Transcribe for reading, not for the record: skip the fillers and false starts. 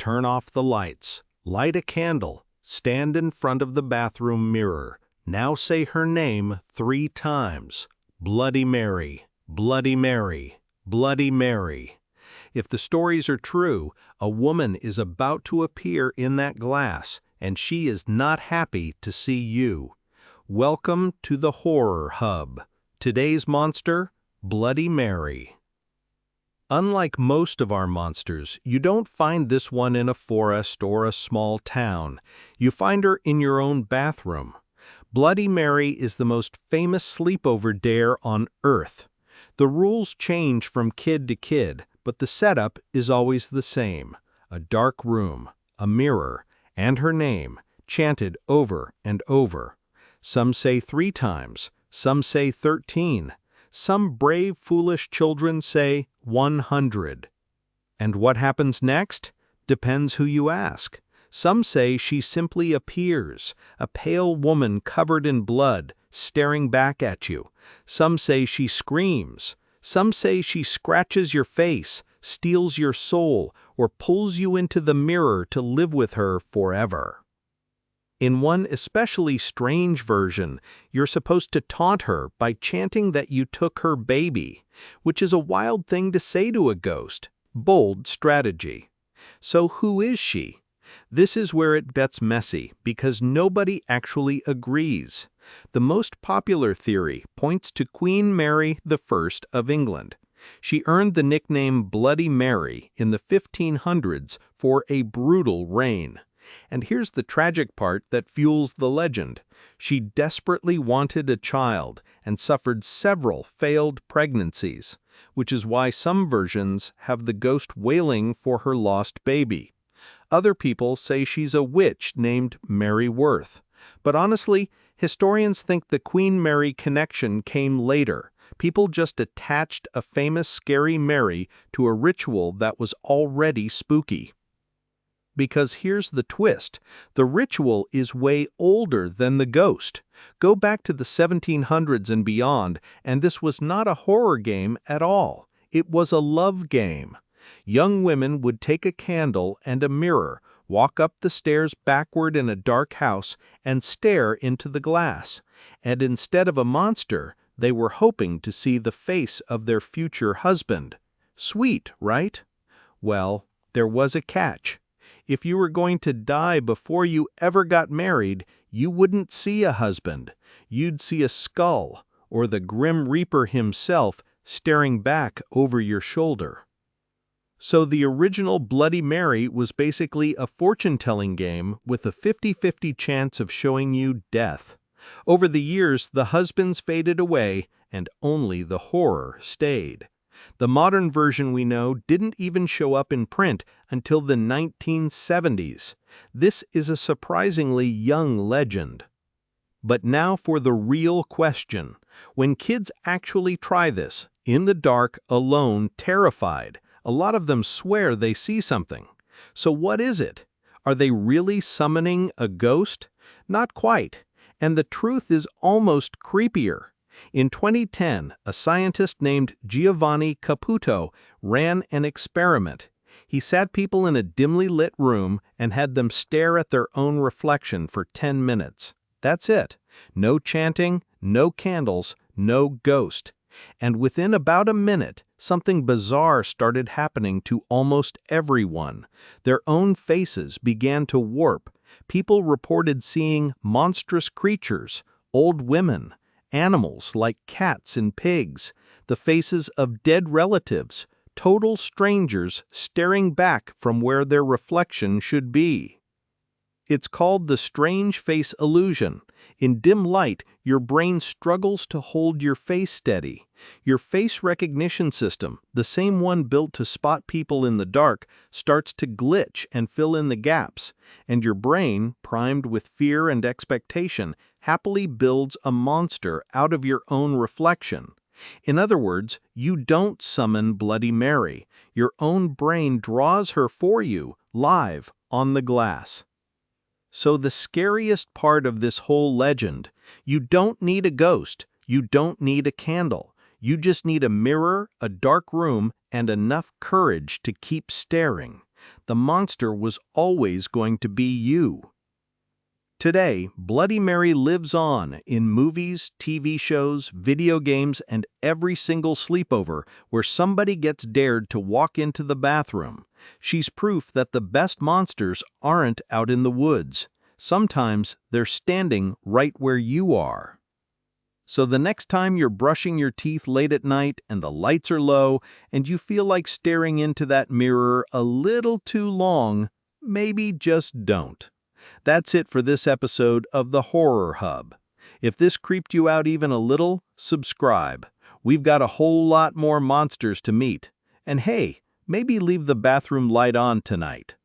Turn off the lights, light a candle, stand in front of the bathroom mirror. Now say her name 3 times. Bloody Mary, Bloody Mary, Bloody Mary. If the stories are true, a woman is about to appear in that glass, and she is not happy to see you. Welcome to the Horror Hub. Today's monster, Bloody Mary. Unlike most of our monsters, you don't find this one in a forest or a small town. You find her in your own bathroom. Bloody Mary is the most famous sleepover dare on Earth. The rules change from kid to kid, but the setup is always the same. A dark room, a mirror, and her name, chanted over and over. Some say 3 times, some say 13. Some brave, foolish children say 100. And what happens next? Depends who you ask. Some say she simply appears, a pale woman covered in blood, staring back at you. Some say she screams. Some say she scratches your face, steals your soul, or pulls you into the mirror to live with her forever. In one especially strange version, you're supposed to taunt her by chanting that you took her baby, which is a wild thing to say to a ghost. Bold strategy. So who is she? This is where it gets messy, because nobody actually agrees. The most popular theory points to Queen Mary I of England. She earned the nickname Bloody Mary in the 1500s for a brutal reign. And here's the tragic part that fuels the legend. She desperately wanted a child and suffered several failed pregnancies, which is why some versions have the ghost wailing for her lost baby. Other people say she's a witch named Mary Worth. But honestly, historians think the Queen Mary connection came later. People just attached a famous scary Mary to a ritual that was already spooky. Because here's the twist, the ritual is way older than the ghost. Go back to the 1700s and beyond, and this was not a horror game at all. It was a love game. Young women would take a candle and a mirror, walk up the stairs backward in a dark house, and stare into the glass. And instead of a monster, they were hoping to see the face of their future husband. Sweet, right? Well, there was a catch. If you were going to die before you ever got married, you wouldn't see a husband. You'd see a skull, or the Grim Reaper himself staring back over your shoulder. So the original Bloody Mary was basically a fortune-telling game with a 50-50 chance of showing you death. Over the years, the husbands faded away, and only the horror stayed. The modern version we know didn't even show up in print until the 1970s. This is a surprisingly young legend. But now for the real question. When kids actually try this, in the dark, alone, terrified, a lot of them swear they see something. So what is it? Are they really summoning a ghost? Not quite. And the truth is almost creepier. In 2010, a scientist named Giovanni Caputo ran an experiment. He sat people in a dimly lit room and had them stare at their own reflection for 10 minutes. That's it. No chanting, no candles, no ghost. And within about a minute, something bizarre started happening to almost everyone. Their own faces began to warp. People reported seeing monstrous creatures, old women, animals like cats and pigs, the faces of dead relatives, total strangers staring back from where their reflection should be. It's called the strange face illusion. In dim light, your brain struggles to hold your face steady. Your face recognition system, the same one built to spot people in the dark, starts to glitch and fill in the gaps, and your brain, primed with fear and expectation, happily builds a monster out of your own reflection. In other words, you don't summon Bloody Mary. Your own brain draws her for you, live, on the glass. So the scariest part of this whole legend, you don't need a ghost, you don't need a candle. You just need a mirror, a dark room, and enough courage to keep staring. The monster was always going to be you. Today, Bloody Mary lives on in movies, TV shows, video games, and every single sleepover where somebody gets dared to walk into the bathroom. She's proof that the best monsters aren't out in the woods. Sometimes they're standing right where you are. So the next time you're brushing your teeth late at night and the lights are low and you feel like staring into that mirror a little too long, maybe just don't. That's it for this episode of the Horror Hub. If this creeped you out even a little, subscribe. We've got a whole lot more monsters to meet. And hey, maybe leave the bathroom light on tonight.